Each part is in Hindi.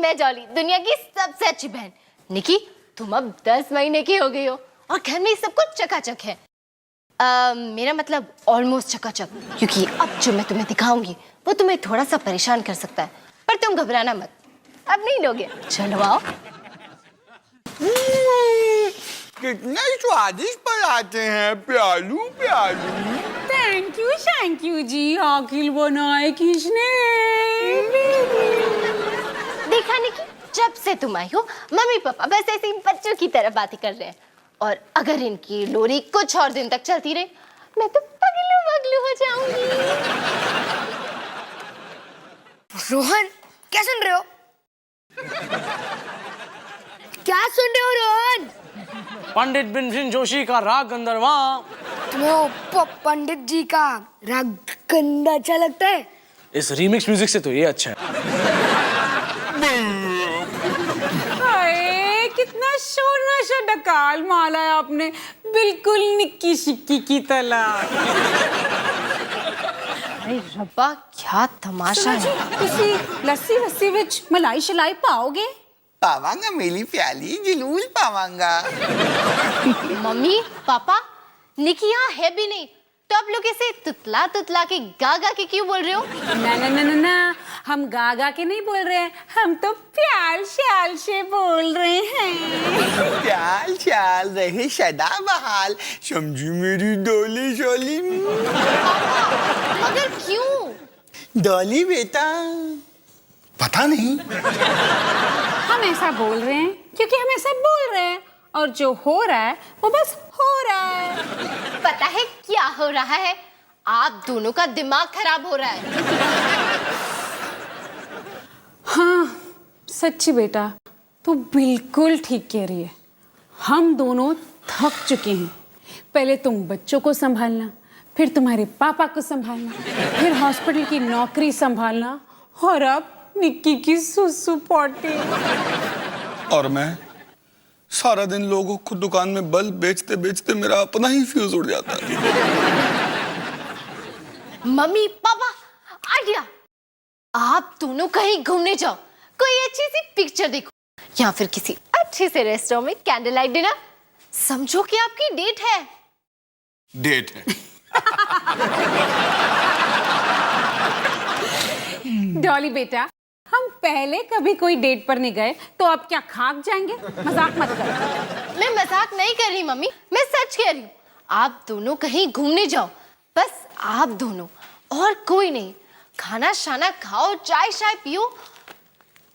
मैं जॉली, दुनिया की सबसे अच्छी बहन। निकी, तुम अब 10 महीने की हो गई हो और घर में सब कुछ चकाचक है। मेरा मतलब ऑलमोस्ट चकाचक, क्योंकि अब जो मैं तुम्हें दिखाऊंगी वो तुम्हें थोड़ा सा परेशान कर सकता है, पर तुम घबराना मत, अब नहीं लोगे। चलो आओ। कितने स्वादिष्ट पराठे हैं, प्यालू प्यालू। थैंक यू जी। आखिर बनाए किसने? देखा निकी, जब से तुम आई हो मम्मी पापा बस ऐसे ही बच्चों की तरह बातें कर रहे हैं, और अगर इनकी लोरी कुछ और दिन तक चलती रही मैं तो पगलू पगलू हो जाऊंगी। रोहन, क्या सुन रहे हो? क्या सुन रहे हो रोहन? पंडित भीमसेन जोशी का राग गंधर्वा। तुम्हें पंडित जी का राग गंदा अच्छा लगता है? इस रीमिक्स म्यूजिक से तो ये अच्छा है। हाय, कितना शोर डकाल माला है आपने, बिल्कुल निक्की शिक्की की तरह। अरे रब्बा, क्या तमाशा है। किसी लस्सी वस्सी विच मलाई शलाई पाओगे? पावांगा मेरी प्याली, जरूर पावांगा। मम्मी पापा, निकी यहाँ है भी नहीं, तो आप लोग ऐसे तुतला तुतला के गागा के क्यों बोल रहे हो? ना, हम गागा के नहीं बोल रहे हैं, हम तो प्याल श्याल से बोल रहे हैं। प्याल श्याल रहे सदा बहाल, समझी मेरी डोली शोली। मगर क्यों? डोली बेटा, पता नहीं। हम ऐसा बोल रहे हैं क्योंकि हम ऐसा बोल रहे हैं, और जो हो रहा है वो बस हो रहा है। पता है क्या हो रहा है? आप दोनों का दिमाग खराब हो रहा है। हाँ सच्ची बेटा, तू बिल्कुल ठीक कह रही है। हम दोनों थक चुके हैं। पहले तुम बच्चों को संभालना, फिर तुम्हारे पापा को संभालना, फिर हॉस्पिटल की नौकरी संभालना, और अब निक्की की सुसु पॉटी। और मैं सारा दिन लोगों को दुकान में बल्ब बेचते बेचते मेरा अपना ही फ्यूज उड़ जाता है। Mummy papa, idea. आप दोनों कहीं घूमने जाओ, कोई अच्छी सी पिक्चर देखो, या फिर किसी अच्छे से रेस्टोरेंट में कैंडल लाइट डिनर। समझो कि आपकी डेट है। डेट है। डॉली बेटा, हम पहले कभी कोई डेट पर नहीं गए, तो अब क्या खाक जाएंगे? मजाक मत कर। मैं मजाक नहीं कर रही मम्मी, मैं सच कह रही हूँ। आप दोनों कहीं घूमने जाओ, बस आप दोनों, और कोई नहीं। खाना शाना खाओ, चाय शाय पियो।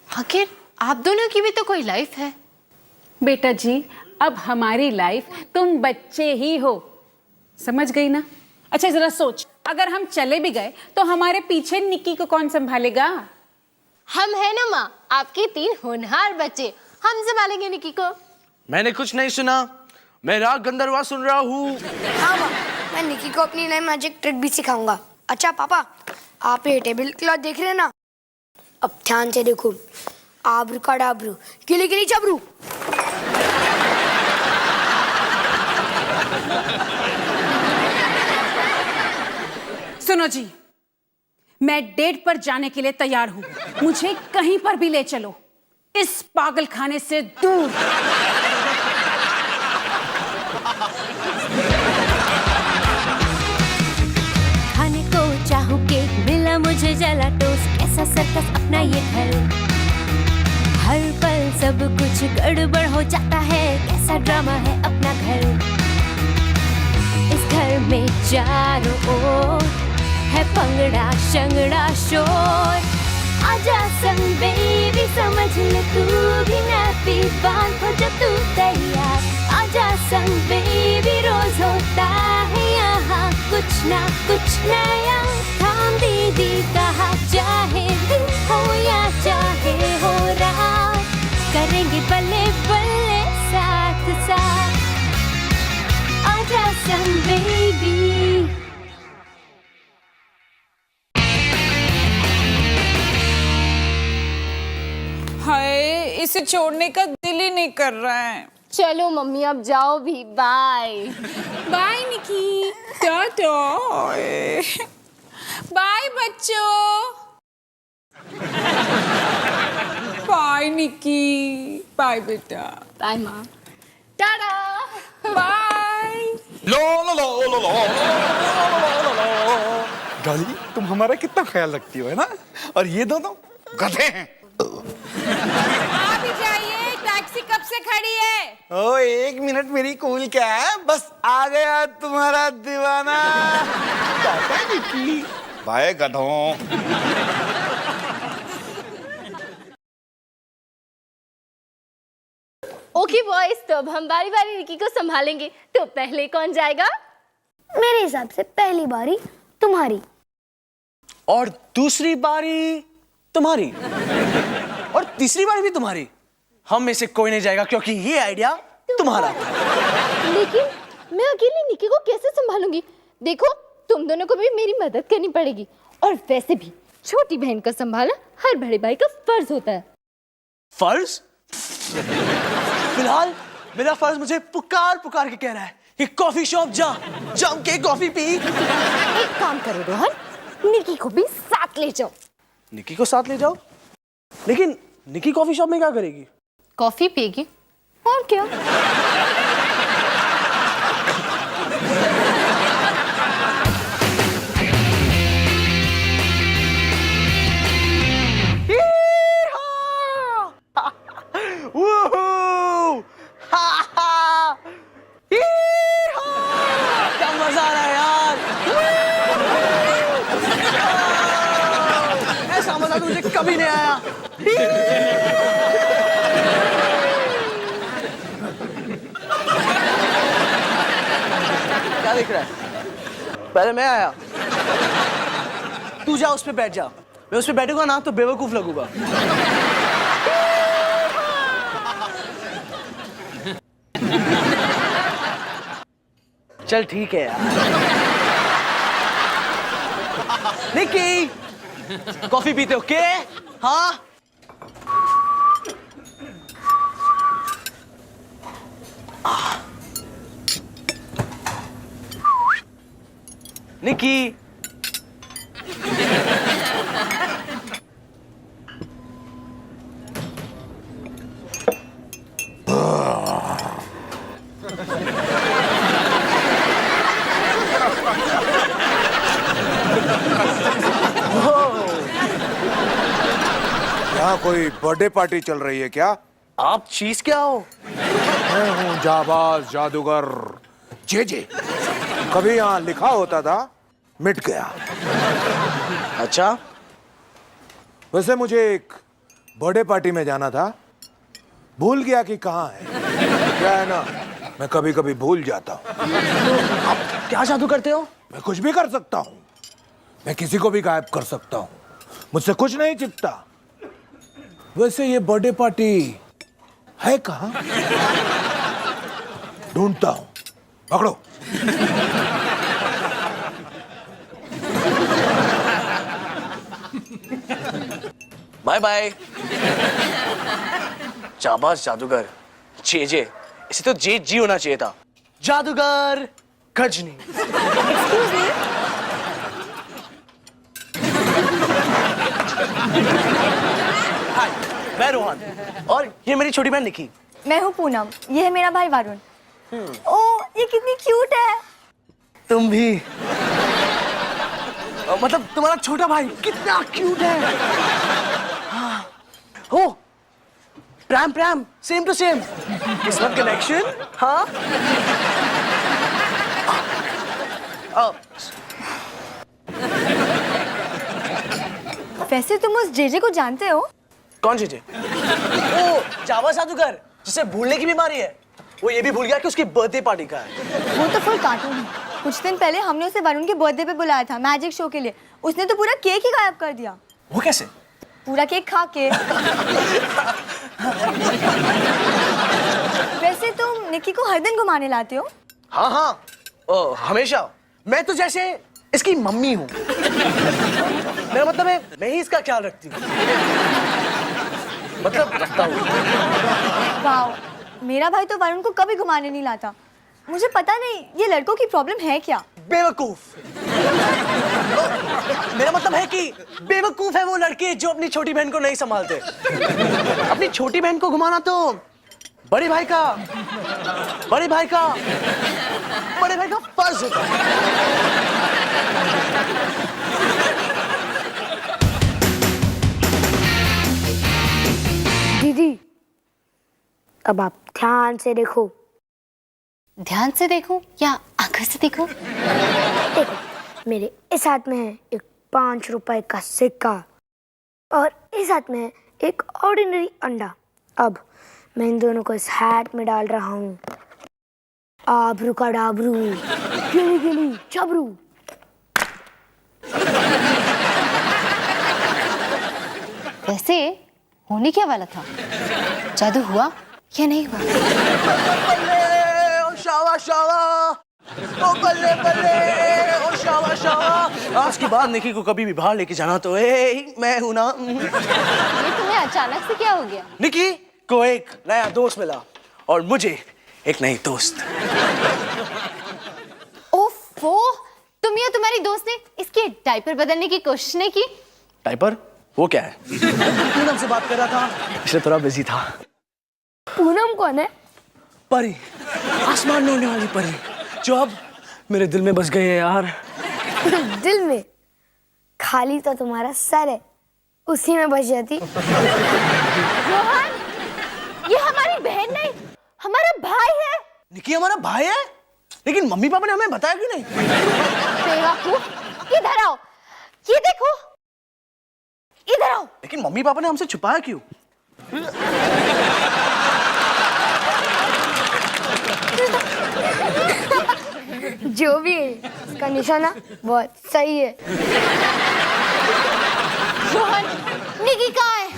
आखिर आप दोनों की भी तो कोई लाइफ है। बेटा जी, अब हमारी लाइफ तुम बच्चे ही हो, समझ गई ना? अच्छा जरा सोच, अगर हम चले भी गए तो हमारे पीछे निक्की को कौन संभालेगा? हम है ना माँ, आपके 3 होनहार बच्चे, हम संभालेंगे निक्की को। मैंने कुछ नहीं सुना, मैं राग गंधर्वा सुन रहा हूँ। हाँ माँ, मैं निक्की को अपनी नई मैजिक ट्रिक भी सिखाऊंगा। अच्छा पापा, आप ये टेबल क्लॉथ देख रहे हैं ना? अब ध्यान से देखो। आब्रू का डाब्रू, गिली गिली चबरू। सुनो जी, मैं डेट पर जाने के लिए तैयार हूँ। मुझे कहीं पर भी ले चलो, इस पागल खाने से दूर। खाने को चाहूं केक, मिला मुझे जला टोस्ट। कैसा सर्कस अपना ये घर, हर पल सब कुछ गड़बड़ हो जाता है। कैसा ड्रामा है अपना घर, इस घर में चारों ओर है पंगड़ा शंगड़ा शोर। आजा संग बेबी, समझ ले तू भी नैपी बांध हो जब तू तैयार। आजा संग बेबी, रोज होता है यहाँ कुछ ना कुछ नया। थाम दीदी कहा, चाहे दिन हो या चाहे हो रात, करेंगे बल्ले बल्ले साथ साथ। आजा संग बेबी। हाय, इसे छोड़ने का दिल ही नहीं कर रहा है। चलो मम्मी, अब जाओ भी। बाय बाय निकी, टाटा। बाय बच्चों, बाय। बाय निकी, बाय बेटा, बाय माँ, टाटा। बाय। लो लो लो लो लो डॉली, तुम हमारा कितना ख्याल रखती हो, है ना? और ये दोनों गधे हैं। आप ही जाइए, टैक्सी कब से खड़ी है? ओ 1 मिनट मेरी कूल क्या है, बस आ गया तुम्हारा दीवाना। बाय गधों। ओके बॉयज, तो अब हम बारी बारी निकी को संभालेंगे। तो पहले कौन जाएगा? मेरे हिसाब से पहली बारी तुम्हारी। और दूसरी बारी तुम्हारी, और तीसरी बारी भी तुम्हारी। हम में से कोई नहीं जाएगा क्योंकि ये आइडिया तुम्हारा था। लेकिन मैं अकेली निकी को कैसे संभालूंगी? देखो, तुम दोनों को भी मेरी मदद करनी पड़ेगी। और वैसे भी छोटी बहन का संभालना हर बड़े भाई का फर्ज होता है। फर्ज? फिलहाल मेरा फर्ज मुझे पुकार पुकार के कह रहा है कि कॉफी शॉप जा, जम के कॉफी पी। एक काम करो रोहन, निकी को भी साथ ले जाओ। निकी को साथ ले जाओ? लेकिन निकी कॉफी शॉप में क्या करेगी? कॉफी पिएगी, और क्या? क्या मजा आ रहा है यार। ऐसा मजा तो मुझे कभी नहीं आया। क्या दिख रहा है? पहले मैं आया। तू जा उस पे बैठ जा। मैं उस पे बैठूंगा ना तो बेवकूफ लगूंगा। चल ठीक है यार। निकी, कॉफी पीते हो क्या? हाँ? निकी, यहाँ कोई बर्थडे पार्टी चल रही है क्या? आप चीज क्या हो? मैं हूँ जाबाज जादूगर जे। कभी यहाँ लिखा होता था, मिट गया। अच्छा, वैसे मुझे एक बर्थडे पार्टी में जाना था, भूल गया कि कहाँ है। क्या है ना, मैं कभी कभी भूल जाता हूँ। आप क्या जादू करते हो? मैं कुछ भी कर सकता हूँ। मैं किसी को भी गायब कर सकता हूँ, मुझसे कुछ नहीं छिपता। वैसे ये बर्थडे पार्टी है कहाँ? ढूंढता हूँ, पकड़ो। Bye bye. जाबाज जादूगर जे, इसे तो जे जी होना चाहिए था। जादूगर गजनी। हाय, मैं रोहन और ये मेरी छोटी बहन निकी। मैं हूँ पूनम, ये है मेरा भाई वरुण। ओ, ये कितनी क्यूट है। तुम भी। मतलब तुम्हारा छोटा भाई कितना क्यूट है। हाँ। हो, प्रैम प्रैम, सेम टू सेम। किस्मत कनेक्शन। हाँ। वैसे तुम उस जेजे को जानते हो? कौन जेजे? ओ, जावा जादूगर जिसे भूलने की बीमारी है। वो ये भी भूल गया कि उसकी बर्थडे पार्टी का है। वो तो फुल कार्टून है। कुछ दिन पहले हमने उसे वरुण के बर्थडे पे बुलाया था मैजिक शो के लिए। उसने तो पूरा केक ही गायब कर दिया। वो कैसे? पूरा केक खा के। वैसे तुम निकी को हर दिन घुमाने लाते हो? हाँ हाँ, हमेशा। मैं तो जैसे इसकी मम्मी हूँ। मेरा मतलब है मैं ही इसका ख्याल रखती हूँ। मतलब रखता हूँ। वाओ, मेरा भाई तो वरुण को कभी घुमाने नहीं लाता। मुझे पता नहीं ये लड़कों की प्रॉब्लम है क्या। बेवकूफ। मेरा मेरा मतलब है कि बेवकूफ है वो लड़के जो अपनी छोटी बहन को नहीं संभालते। अपनी छोटी बहन को घुमाना तो बड़े भाई का फर्ज होता है। दीदी, अब आप ध्यान से देखो। ध्यान से देखूं या आंखों से देखूं? देखो, मेरे इस हाथ में है एक 5 रुपए का सिक्का और इस हाथ में है एक ऑर्डिनरी अंडा। अब मैं इन दोनों को इस हैट में डाल रहा हूँ। आबरू का डाबरू, गिली गिली चबरू। वैसे होने क्या वाला था? जादू हुआ या नहीं हुआ? ओ शावा शावा, ओ बल्ले बल्ले, ओ शावा शावा। आज के बाद निकी को कभी भी बाहर लेके जाना तो मैं हूं ना। ये तुम्हें अचानक से क्या हो गया? निकी को एक नया दोस्त मिला और मुझे एक नई दोस्त। ओफो, तुम या तुम्हारी दोस्त ने इसके डायपर बदलने की कोशिश नहीं की? डायपर? वो क्या है? पूनम से बात कर रहा था, इसलिए थोड़ा बिजी था। पूनम कौन है? परी, आसमान में उड़ने वाली परी, जो अब मेरे दिल में बस गई है यार। दिल में? खाली तो तुम्हारा सर है, उसी में बस जाती। रोहन, ये हमारी बहन नहीं, हमारा भाई है। निकी हमारा भाई है? लेकिन मम्मी पापा ने हमें बताया क्यों नहीं? बेवकूफ, इधर आओ, ये देखो, इधर आओ। लेकिन मम्मी पापा ने हमसे छुपाया क्यों? जो भी है, इसका निशाना बहुत सही है। रोहन, निकी कहाँ है?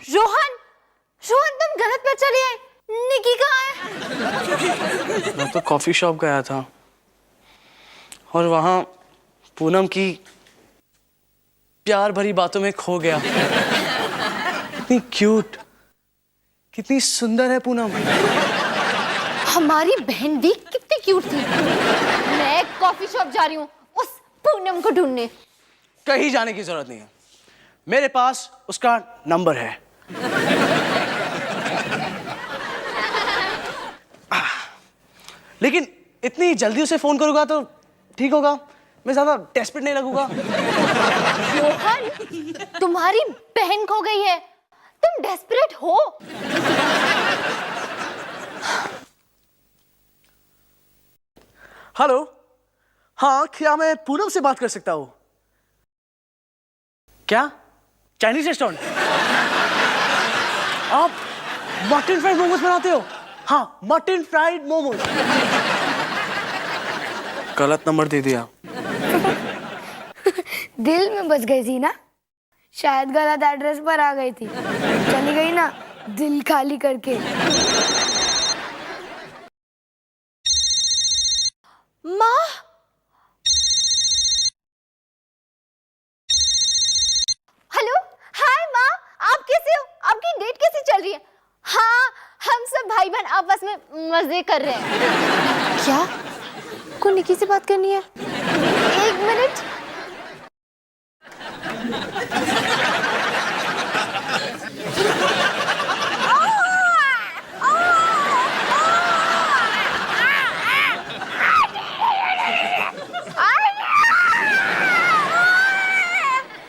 रोहन, रोहन तुम गलत पे चले आए। निकी कहाँ है? मैं तो कॉफी शॉप गया था और वहां पूनम की प्यार भरी बातों में खो गया। कितनी क्यूट, कितनी सुंदर है पूनम। हमारी बहन भी कितनी क्यूट थी। मैं कॉफी शॉप जा रही हूँ उस पूनम को ढूंढने। कहीं जाने की जरूरत नहीं है, मेरे पास उसका नंबर है। लेकिन इतनी जल्दी उसे फोन करूंगा तो ठीक होगा, मैं ज्यादा डेस्परेट नहीं लगूंगा। रोहन, तुम्हारी बहन खो गई है, तुम डेस्परेट हो? हेलो, हाँ क्या मैं पूनम से बात कर सकता हूँ? क्या चाइनीज रेस्टोरेंट? आप मटन फ्राइड मोमोज बनाते हो? हाँ, मटन फ्राइड मोमोज। गलत नंबर दे दिया। दिल में बस गई थी ना, शायद गलत एड्रेस पर आ गई थी। चली गई ना दिल खाली करके। माँ, हेलो, हाय माँ, आप कैसे हो? आपकी डेट कैसी चल रही है? हाँ, हम सब भाई बहन आपस में मजे कर रहे हैं। क्या? को निकी से बात करनी है? एक मिनट।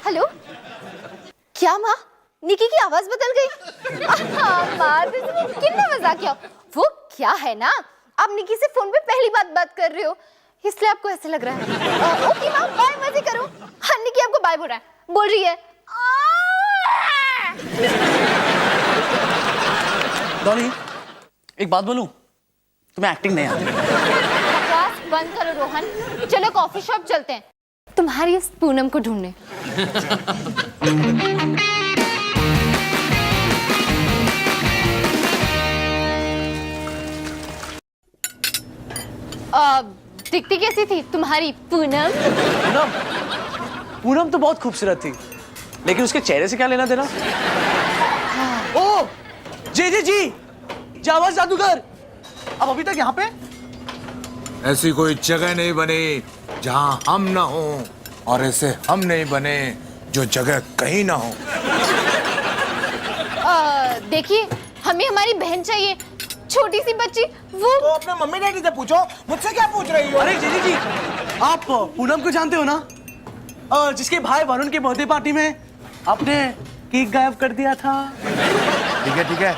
हेलो, क्या माँ? निकी की आवाज बदल गई? माँ, कितना मजाक किया। वो क्या है ना, आप निकी से फोन पे पहली बात कर रहे हो, इसलिए आपको ऐसा लग रहा है। ओके माँ, बाय, मजे करो। हाँ, निकी आपको बाय बोल रहा है, बोल रही है। डॉली, एक बात बोलूं, तुम्हें एक्टिंग नहीं आती। बकवास बंद करो रोहन, चलो कॉफी शॉप चलते हैं, तुम्हारी इस पूनम को ढूंढने। दिखती कैसी थी तुम्हारी पूनम? पूनम, पूनम तो बहुत खूबसूरत थी, लेकिन उसके चेहरे से क्या लेना देना? ओ, जी, जावाज जादूगर, अब अभी तक यहाँ पे? ऐसी कोई जगह नहीं बनी जहां हम ना हो, और ऐसे हम नहीं बने जो जगह कहीं ना हो। देखिए, हमें हमारी बहन चाहिए, छोटी सी बच्ची। वो तो अपने मम्मी डैडी से पूछो, मुझसे क्या पूछ रही हो? अरे जी, आप पूनम को जानते हो ना, जिसके भाई वरुण के बर्थडे पार्टी में आपने केक गायब कर दिया था। ठीक है,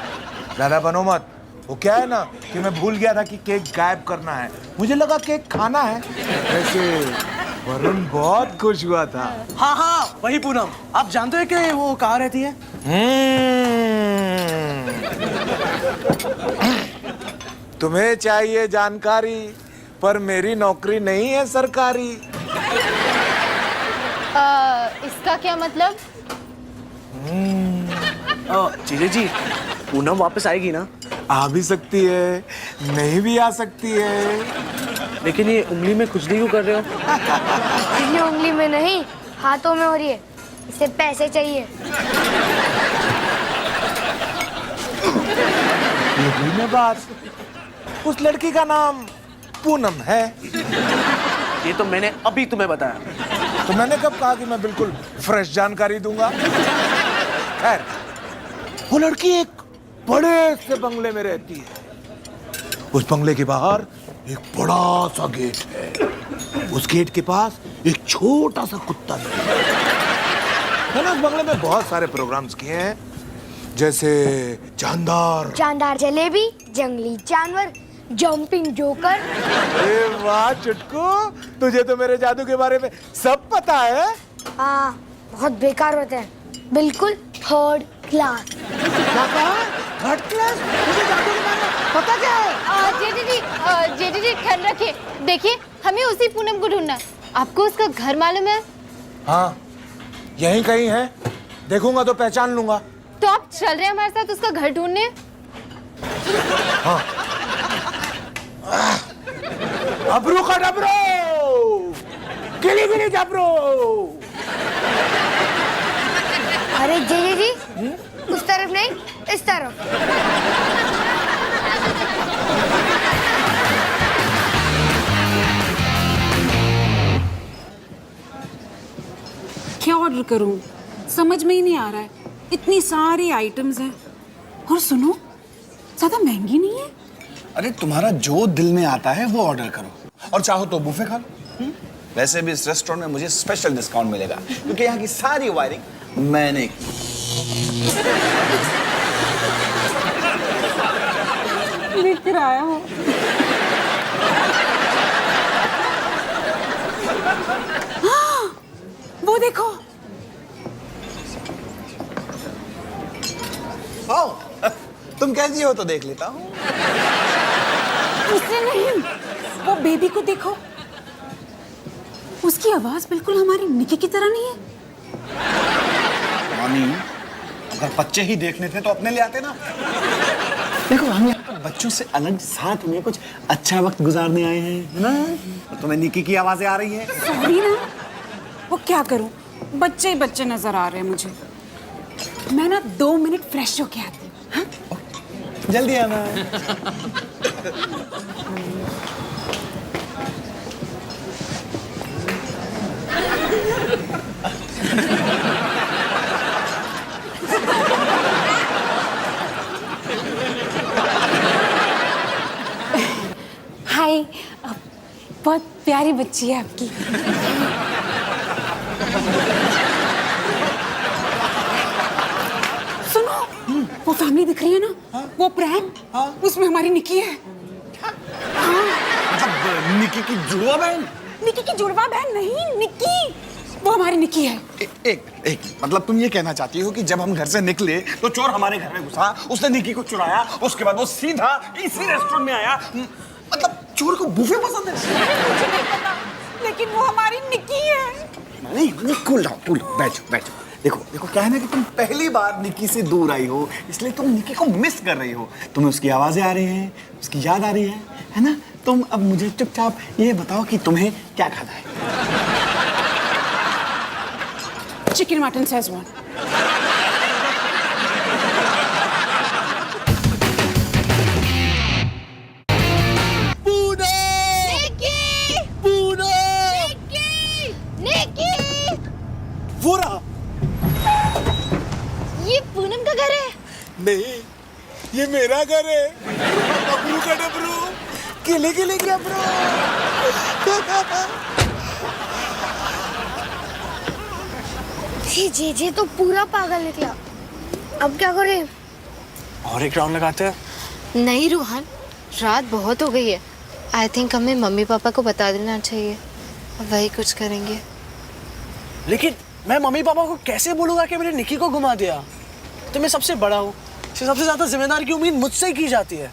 ज्यादा बनो मत। वो क्या है ना कि मैं भूल गया था कि केक गायब करना है, मुझे लगा केक खाना है। वैसे वरुण बहुत खुश हुआ था। हाँ, वही पूनम। आप जानते हो कि वो कहाँ रहती है? तुम्हें चाहिए जानकारी, पर मेरी नौकरी नहीं है सरकारी। इसका क्या मतलब? जी, पूनम वापस आएगी ना? आ भी सकती है, नहीं भी आ सकती है। लेकिन ये उंगली में खुजली क्यों कर रहे हो? इसलिए उंगली में नहीं, हाथों में हो रही है, इसे पैसे चाहिए। ये हुई ना बात, उस लड़की का नाम पूनम है। ये तो मैंने अभी तुम्हें बताया। तो मैंने कब कहा कि मैं बिल्कुल फ्रेश जानकारी दूंगा? खैर, वो लड़की एक बड़े से बंगले में रहती है। उस बंगले के बाहर एक बड़ा सा गेट है। उस गेट के पास एक छोटा सा कुत्ता भी है। मैंने उस बंगले में बहुत सारे प्रोग्राम्स किए हैं, जैसे जानदार जलेबी, जंगली जानवर, जंपिंग जोकर। अरे वाह चुटकू, तुझे तो मेरे जादू के बारे में सब पता है। हाँ, बहुत बेकार होते हैं, बिल्कुल थर्ड क्लास। Third class? तुझे जादू के बारे में पता क्या है? जेडी ख्याल रखिए। देखिए, हमें उसी पूनम को ढूंढना है। आपको उसका घर मालूम है? हाँ, यहीं कहीं है, देखूंगा तो पहचान लूंगा। तो आप चल रहे हैं हमारे साथ उसका घर ढूंढने? हाँ। अबरू का डबरू, गिली गिली जबरू। अरे जी, उस तरफ नहीं, इस तरफ। क्या ऑर्डर करूं, समझ में ही नहीं आ रहा है। इतनी सारी आइटम्स हैं, और सुनो, ज्यादा महंगी नहीं है। अरे तुम्हारा जो दिल में आता है वो ऑर्डर करो, और चाहो तो बुफे खा लो। वैसे भी इस रेस्टोरेंट में मुझे स्पेशल डिस्काउंट मिलेगा, क्योंकि यहाँ की सारी वायरिंग मैंने की। लेकर आया हूँ। वो देखो। तुम कैसी हो तो देख लेता हूँ। उसने नहीं, वो बेबी को देखो, उसकी आवाज बिल्कुल हमारी निकी की तरह नहीं है। मामी, अगर बच्चे ही देखने थे तो अपने ले आते ना। देखो, हम यहाँ पर बच्चों से अलग साथ में कुछ अच्छा वक्त गुजारने आए हैं, है ना? और तुम्हें निकी की आवाजें आ रही हैं। सॉरी ना, वो क्या करूं, बच्चे ही बच्चे नजर आ रहे हैं मुझे। मैं ना 2 मिनट फ्रेश होके आती हूँ। हाँ? जल्दी आना। हाय, बहुत प्यारी बच्ची है आपकी। दिख रही है ना, वो प्रैम, उसमें हमारी निकी है। मतलब निकी की जुड़वा बहन? निकी की जुड़वा बहन नहीं, निकी, वो हमारी निकी है। एक मतलब तुम ये कहना चाहती हो कि जब हम घर से निकले तो चोर हमारे घर में घुसा, उसने निकी को चुराया, उसके बाद वो सीधा इसी रेस्टोरेंट में आया। मतलब चोर को बुफे पसंद है? मुझे नहीं पता, लेकिन वो हमारी निकी है। नहीं, कूल डाउन, बैठो। देखो क्या है ना कि तुम पहली बार निकी से दूर आई हो, इसलिए तुम निकी को मिस कर रही हो। तुम्हें उसकी आवाजें आ रही हैं, उसकी याद आ रही है ना? तुम अब मुझे चुपचाप ये बताओ कि तुम्हें क्या खाना है? Chicken mutton Schezwan. वो रहा। ये पूनम का घर है? नहीं, ये मेरा घर है। डबरू का डबरू, किले डबरू। जे तो पूरा पागल निकला। अब क्या करें? और एक राउंड लगाते हैं। नहीं रोहन, रात बहुत हो गई है। आई थिंक हमें मम्मी पापा को बता देना चाहिए, वही कुछ करेंगे। लेकिन मैं मम्मी पापा को कैसे बोलूंगा कि मैंने निकी को घुमा दिया? तो मैं सबसे बड़ा हूँ, सबसे ज्यादा जिम्मेदार की उम्मीद मुझसे की जाती है।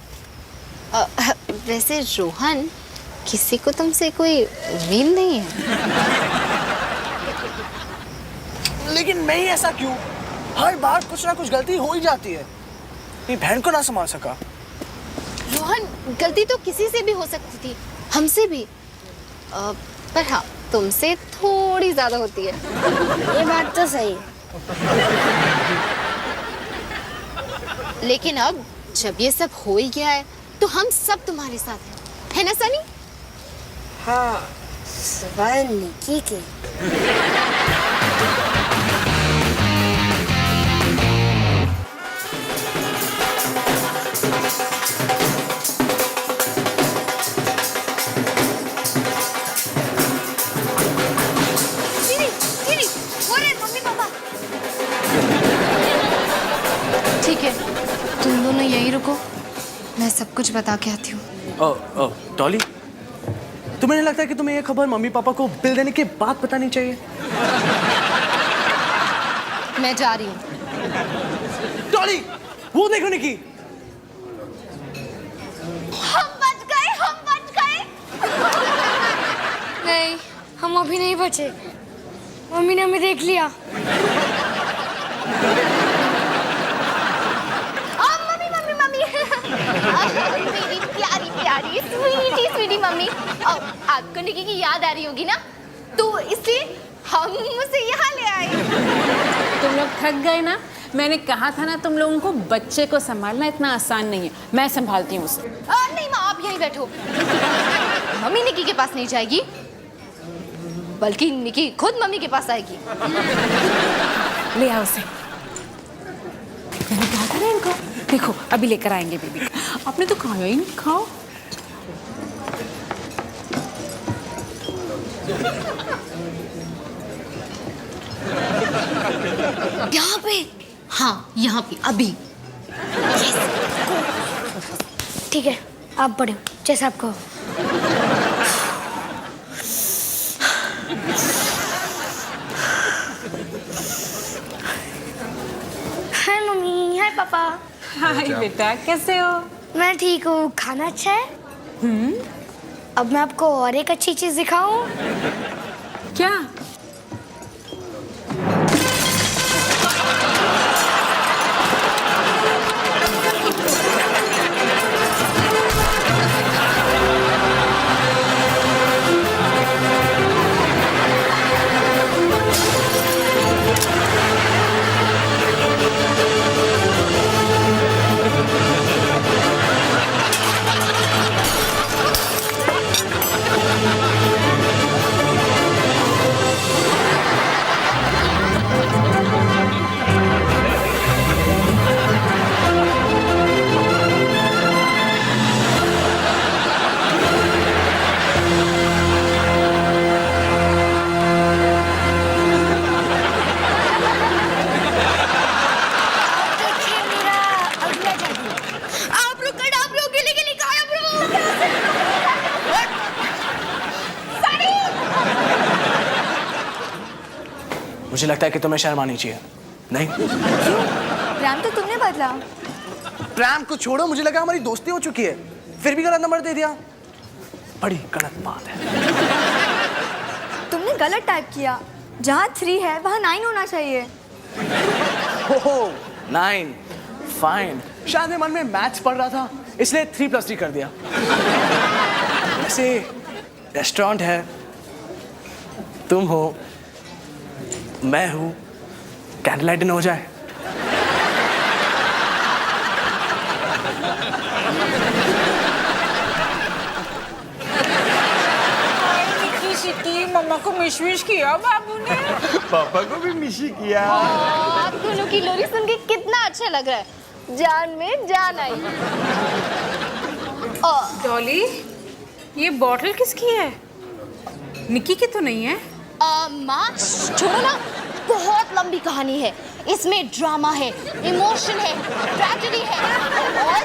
वैसे रोहन, किसी को तुमसे कोई उम्मीद नहीं है। लेकिन मैं ही ऐसा क्यों? हर बार कुछ ना कुछ गलती हो ही जाती है। मेरी बहन को ना संभाल सका। रोहन, गलती तो किसी से भी हो सकती थी, हमसे भी। पर हाँ, तुमसे थोड़ी ज्यादा होती है। ये बात तो सही है। लेकिन अब जब ये सब हो ही गया है तो हम सब तुम्हारे साथ हैं, है ना सनी? हाँ, सिवाय निकी के। ठीक है, तुम दोनों यहीं रुको, मैं सब कुछ बता के आती हूँ। डॉली, तुम्हें नहीं लगता कि तुम्हें ये खबर मम्मी पापा को बिल देने के बाद बतानी चाहिए? मैं जा रही हूँ। डॉली, वो देखो निकी। हम बच गए। नहीं, हम अभी नहीं बचे। मम्मी ने हमें देख लिया। मेरी प्यारी स्वीटी मम्मी, आपको निकी की याद आ रही होगी ना, तो इसलिए हम उसे यहाँ ले आए। तुम लोग थक गए ना? मैंने कहा था ना, तुम लोगों को बच्चे को संभालना इतना आसान नहीं है। मैं संभालती हूँ उसे। नहीं माँ, आप यहीं बैठो। मम्मी निकी के पास नहीं जाएगी, बल्कि निकी खुद मम्मी के पास आएगी। ले आओ उसे। मैंने कहा था ना इनको, देखो अभी लेकर आएंगे बेबी। आपने तो खाया ही नहीं, खाओ। यहाँ पे? हाँ, यहाँ पे अभी। ठीक है, आप पढ़ो जैसा आप कहो। हाय मम्मी, हाय पापा। हाय बेटा, कैसे हो? मैं ठीक हूँ। खाना अच्छा है? अब मैं आपको और एक अच्छी चीज दिखाऊं। क्या? मुझे लगता है कि तुम्हें शर्म आनी चाहिए। नहीं? प्रेम तो तुमने बदला। प्रेम को छोड़ो, मुझे लगा हमारी दोस्ती हो चुकी है, फिर भी गलत नंबर दे दिया। बड़ी गलत बात है। तुमने गलत टाइप किया। जहाँ 3 है वहाँ 9 होना चाहिए। हो 9 फाइन। शायद मैं मन में मैथ्स पढ़ रहा था, इसलिए 3 + 3 कर दिया। ऐसे रेस्टोरेंट है, तुम हो, मैं हूँ, कैंडल लाइट डिनर हो जाए। मम्मा को मिश किया बाबू ने। पापा को भी मिशी किया। आप दोनों की लोरी सुन के कितना अच्छा लग रहा है, जान में जान आई। डॉली, ये बॉटल किसकी है? निकी की तो नहीं है? माँ छोड़ो ना, बहुत लंबी कहानी है। इसमें ड्रामा है, इमोशन है, ट्रेजेडी है और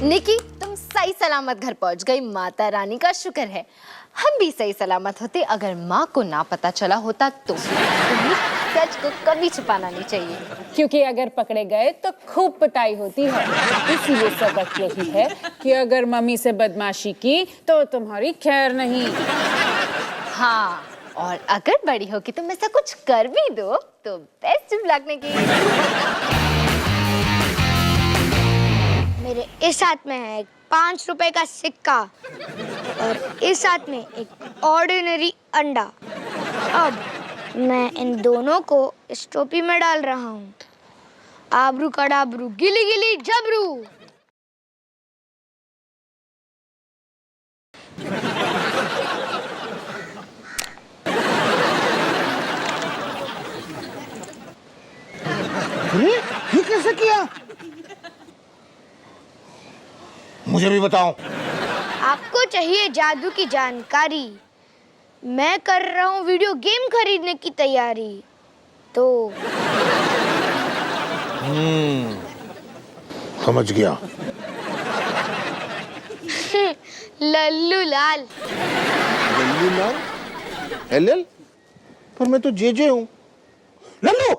निकी, तुम सही सलामत घर पहुंच गई, माता रानी का शुक्र है। हम भी सही सलामत होते अगर माँ को ना पता चला होता तो। सच को कभी छुपाना नहीं चाहिए, क्योंकि अगर पकड़े गए तो खूब पिटाई होती है। इसीलिए सबक यही है कि अगर मम्मी से बदमाशी की तो तुम्हारी खैर नहीं। हाँ, और अगर बड़ी होगी तुम ऐसा कुछ कर भी दो तो बेस्ट लक निकी। मेरे इस हाथ में है एक 5 रुपए का सिक्का और इस हाथ में एक ऑर्डिनरी अंडा। अब मैं इन दोनों को इस टोपी में डाल रहा हूँ। आबरू कडाबरू गिली गिली जबरू। अरे ये कैसे किया? मुझे भी बताओ। आपको चाहिए जादू की जानकारी? मैं कर रहा हूँ वीडियो गेम खरीदने की तैयारी। तो समझ गया। लल्लू लाल। लल्लू लाल? LL? पर मैं तो JJ हूँ। लल्लू!